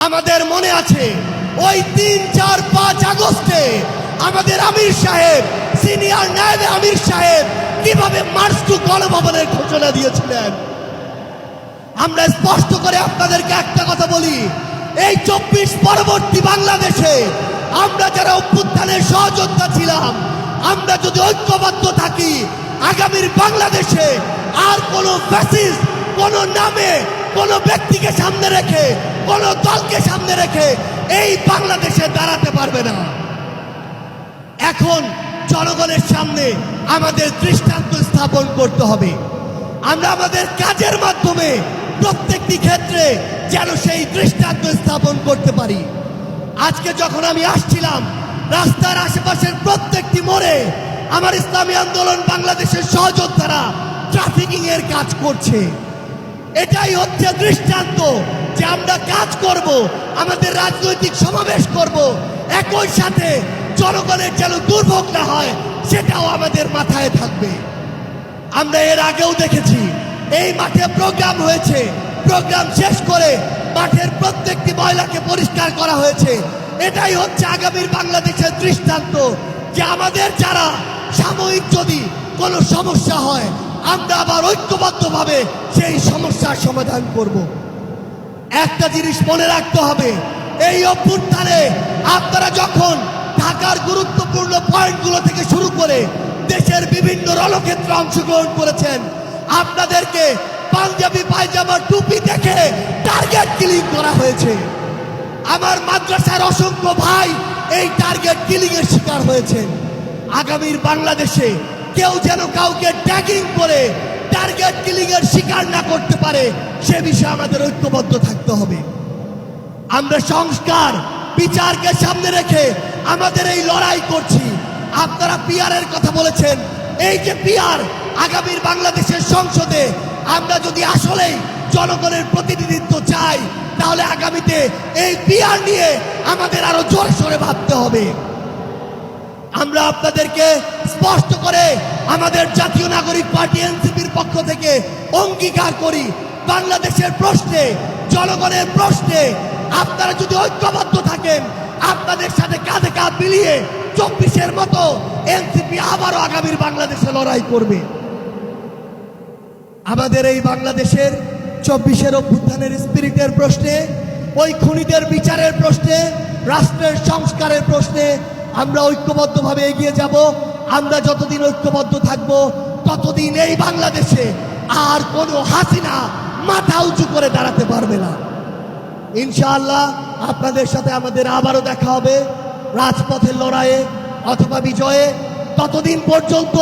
আমাদের মনে আছে ওই ৩, ৪, ৫ আগস্টে আমাদের আমির সাহেব, সিনিয়র নায়েবে আমির সাহেব কিভাবে মার্চ টু গণভবনের ঘোষণা দিয়েছিলেন। আমরা স্পষ্ট করে আপনাদেরকে একটা কথা বলি, এই ২৪ পরবর্তী বাংলাদেশে আমরা যারা অভ্যুত্থানের সহযোদ্ধা ছিলাম, আমরা যদি ঐক্যবদ্ধ থাকি, আগামীর বাংলাদেশে আর কোনো ফ্যাসিস্ট কোনো নামে কোনো ব্যক্তিকে সামনে রেখে কোনো দলকে সামনে রেখে এই বাংলাদেশে দাঁড়াতে পারবে না। এখন জনগণের সামনে আমাদের দৃষ্টান্ত স্থাপন করতে হবে। আমরা আমাদের কাজের মাধ্যমে প্রত্যেকটি ক্ষেত্রে যেন সেই দৃষ্টান্ত স্থাপন করতে পারি। আজকে যখন আমি আসছিলাম, রাস্তার আশেপাশের প্রত্যেকটি মোড়ে আমার ইসলামী আন্দোলন বাংলাদেশের সহযোদ্ধারা ট্রাফিকিং এর কাজ করছে। এটাই হচ্ছে দৃষ্টান্ত যে আমরা কাজ করব, আমাদের রাজনৈতিক সমাবেশ করব, একই সাথে জনগণের যেন দুর্ভোগ না হয় সেটাও আমাদের মাথায় থাকবে। আমরা এর আগেও দেখেছি এই মাঠে প্রোগ্রাম হয়েছে, প্রোগ্রাম শেষ করে মাঠের প্রত্যেকটি ময়লাকে পরিষ্কার করা হয়েছে। এটাই হচ্ছে আগামীর বাংলাদেশের দৃষ্টান্ত যে আমাদের যারা সাময়িক যদি কোনো সমস্যা হয়, আমরা আবার ঐক্যবদ্ধভাবে সেই সমস্যার সমাধান করব। একটা জিনিস মনে রাখতে হবে, এই অভ্যুত্থানে আপনারা যখন ঢাকার গুরুত্বপূর্ণ পয়েন্টগুলো থেকে শুরু করে দেশের বিভিন্ন রণক্ষেত্রে অংশগ্রহণ করেছেন, আপনাদেরকে পাঞ্জাবি পায়জামা টুপি দেখে টার্গেট কিলিং করা হয়েছে। আমার মাদ্রাসার অসংখ্য ভাই এই টার্গেট কিলিং এর শিকার হয়েছেন। আগামীর বাংলাদেশে কেউ যেন কাউকে ট্যাগিং করে টার্গেট কিলিং এর শিকার না করতে পারে সে বিষয়ে আমাদের ঐক্যবদ্ধ থাকতে হবে। আমরা সংস্কার বিচারকে সামনে রেখে আমাদের এই লড়াই করছি। আপনারা পিআরের কথা বলেছেন, এই যে পিআর আগামীর বাংলাদেশের সংসদে আমরা যদি আসলেই জনগণের প্রতিনিধিত্ব চাই, তাহলে আগামীতে এই পিআর নিয়ে আমাদের আরো জোরে সোরে ভাবতে হবে। আমরা আপনাদেরকে স্পষ্ট করে আমাদের জাতীয় নাগরিক পার্টি এনসিপির পক্ষ থেকে অঙ্গীকার করি, বাংলাদেশের প্রশ্নে, জনগণের প্রশ্নে আপনারা যদি ঐক্যবদ্ধ থাকেন, আপনাদের সাথে কাঁধে কাঁধ মিলিয়ে ২৪-এর মতো এনসিপি আবারও আগামীর বাংলাদেশে লড়াই করবে। আমাদের এই বাংলাদেশের ২৪-এর অভ্যুত্থানের স্পিরিটের প্রশ্নে, ওই খুনিদের বিচারের প্রশ্নে, রাষ্ট্রের সংস্কারের প্রশ্নে আমরা ঐক্যবদ্ধভাবে এগিয়ে যাব। আমরা যতদিন ঐক্যবদ্ধ থাকব ততদিন এই বাংলাদেশে আর কোনো হাসিনা মাথা উঁচু করে দাঁড়াতে পারবে না। ইনশাআল্লাহ আপনাদের সাথে আমাদের আবারও দেখা হবে রাজপথের লড়াইয়ে অথবা বিজয়ে। ততদিন পর্যন্ত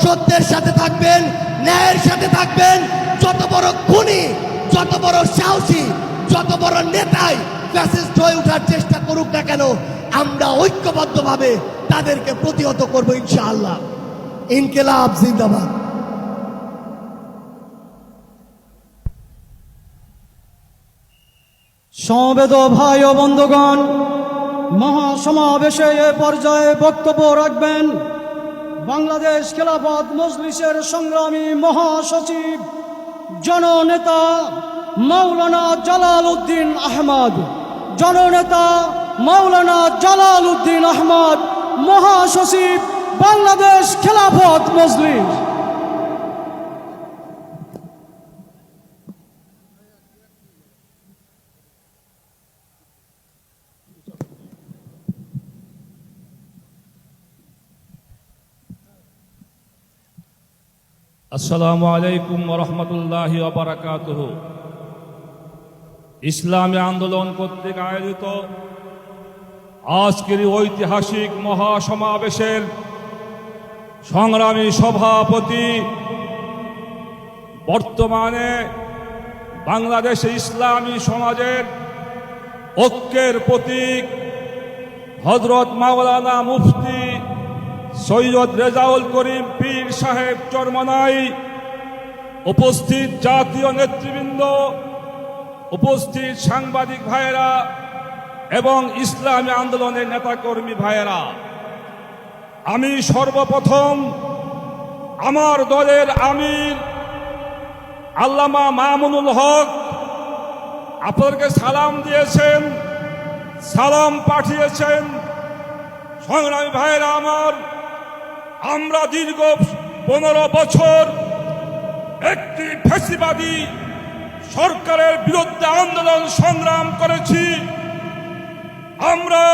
সত্যের সাথে থাকবেন, ন্যায়ের সাথে থাকবেন। যত বড় খুনি, যত বড় সাহসী, যত বড় নেতাই ফ্যাসিস্ট হয়ে ওঠার চেষ্টা করুক না কেন, আমরা ঐক্যবদ্ধভাবে তাদেরকে প্রতিহত করব ইনশাআল্লাহ। ইনকিলাব জিন্দাবাদ। সমবেত ভাই ও বন্ধুগণ, মহাসমাবেশে এ পর্যায়ে বক্তব্য রাখবেন বাংলাদেশ খেলাফত মজলিসের সংগ্রামী মহাসচিব জননেতা মাওলানা জালাল উদ্দিন আহমদ। জননেতা মাওলানা জালাল উদ্দিন আহমদ, মহাসচিব বাংলাদেশ খেলাফত মজলিস। আসসালামু আলাইকুম ওয়া রাহমাতুল্লাহি ওয়া বারাকাতুহু। ইসলামী আন্দোলন কর্তৃক আয়োজিত আজকের ঐতিহাসিক মহাসমাবেশের সংগ্রামী সভাপতি, বর্তমানে বাংলাদেশে ইসলামী সমাজের ঐক্যের প্রতীক হযরত মাওলানা মুফতি সৈয়দ রেজাউল করিম পীর সাহেব চরমনাই, উপস্থিত জাতীয় নেতৃবৃন্দ, উপস্থিত সাংবাদিক ভাইয়েরা এবং ইসলামী আন্দোলনের নেতাকর্মী ভাইয়েরা, আমি সর্বপ্রথম আমার দলের আমির আল্লামা মামুনুল হক আপনাদেরকে সালাম দিয়েছেন, সালাম পাঠিয়েছেন। সংগ্রামী ভাইয়েরা আমার, আমরা দীর্ঘ 15 বছর একটি ফ্যাসিবাদী সরকারের বিরুদ্ধে আন্দোলন সংগ্রাম করেছি। আমরা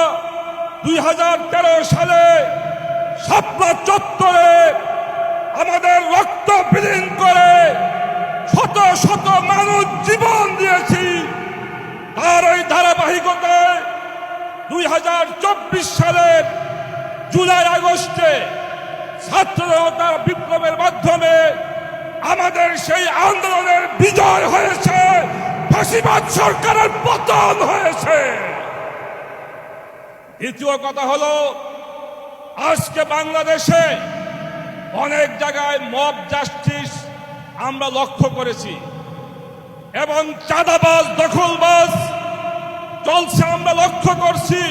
2013 সালে শাপলা চত্বরে আমাদের রক্ত বিলীন করে শত শত মানুষ জীবন দিয়েছি। তার ওই ধারাবাহিকতায় 2024 সালের জুলাই আগস্টে ছাত্র জনতার বিপ্লবের মাধ্যমে আমাদের সেই আন্দোলনের বিজয় হয়েছে, ফ্যাসিবাদ সরকারের পতন হয়েছে। দ্বিতীয় কথা হলো, আজকে বাংলাদেশে অনেক জায়গায় মব জাস্টিস আমরা লক্ষ্য করেছি এবং চাঁদাবাজ দখলবাজ চলছে আমরা লক্ষ্য করছি।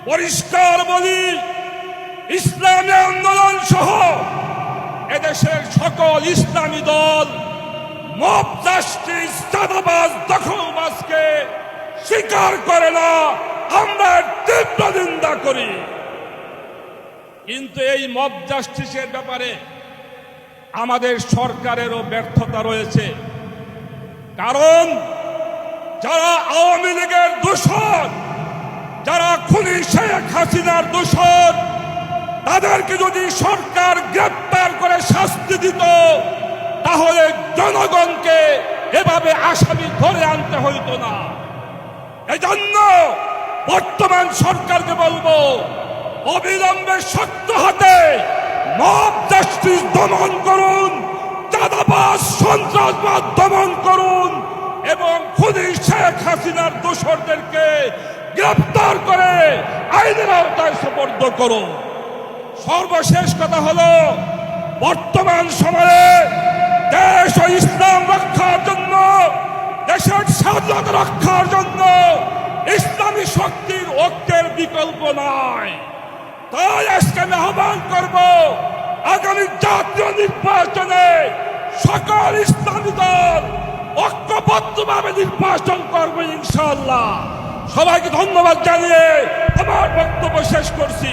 পরিষ্কার বলি, ইসলামী আন্দোলন সহ এদেশের সকল ইসলামী দল মব জাস্টিস চাঁদাবাজ দখলবাজকে স্বীকার করে না, আমরা তীব্র নিন্দা করি। কিন্তু এই মব জাস্টিসের ব্যাপারে আমাদের সরকারেরও ব্যর্থতা রয়েছে। কারণ যারা আওয়ামী লীগের দোষর, যারা খুনি শেখ হাসিনার দোষর, তাদেরকে যদি সরকার গ্রেপ্তার করে শাস্তি দিত, তাহলে জনগণকে এভাবে আসামি ধরে আনতে হইতো না। এজন্য বর্তমান সরকারকে বলবো, অবিলম্বে শক্ত হাতে মব জাস্টিস দমন করুন, চাঁদাবাজ সন্ত্রাসবাদ দমন করুন এবং খুনি শেখ হাসিনার দোষরদেরকে গ্রেপ্তার করে আইনের আওতায় সুপর্দ করুন। সর্বশেষ কথা হলো, বর্তমান সময়ে দেশ ও ইসলাম রক্ষার জন্য, দেশের স্বাধীনতা রক্ষার জন্য ইসলামী শক্তির ঐক্যের বিকল্প নাই। তাই আজকে আমি আহ্বান করব, আগামী জাতীয় নির্বাচনে সকল ইসলামী দল ঐক্যবদ্ধভাবে নির্বাচন করবে ইনশাআল্লাহ। সবাইকে ধন্যবাদ জানিয়ে আমার বক্তব্য শেষ করছি।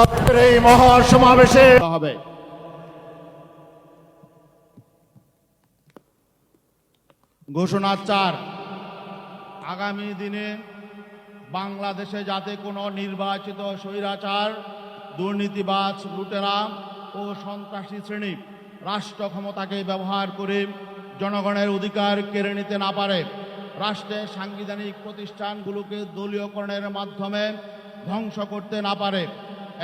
আজকের এই মহাসমাবেশে হবে ঘোষণা 4, আগামী দিনে বাংলাদেশে যাতে কোনো নির্বাচিত স্বৈরাচার, দুর্নীতিবাজ, লুটেরা ও সন্ত্রাসী শ্রেণী রাষ্ট্র ক্ষমতাকে ব্যবহার করে জনগণের অধিকার কেড়ে নিতে না পারে, রাষ্ট্রের সাংবিধানিক প্রতিষ্ঠানগুলোকে দলীয়করণের মাধ্যমে ধ্বংস করতে না পারে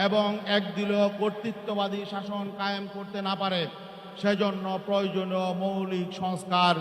এবং একদলীয় কর্তৃত্ববাদী শাসন কায়েম করতে না পারে, সেজন্য প্রয়োজনীয় মৌলিক সংস্কার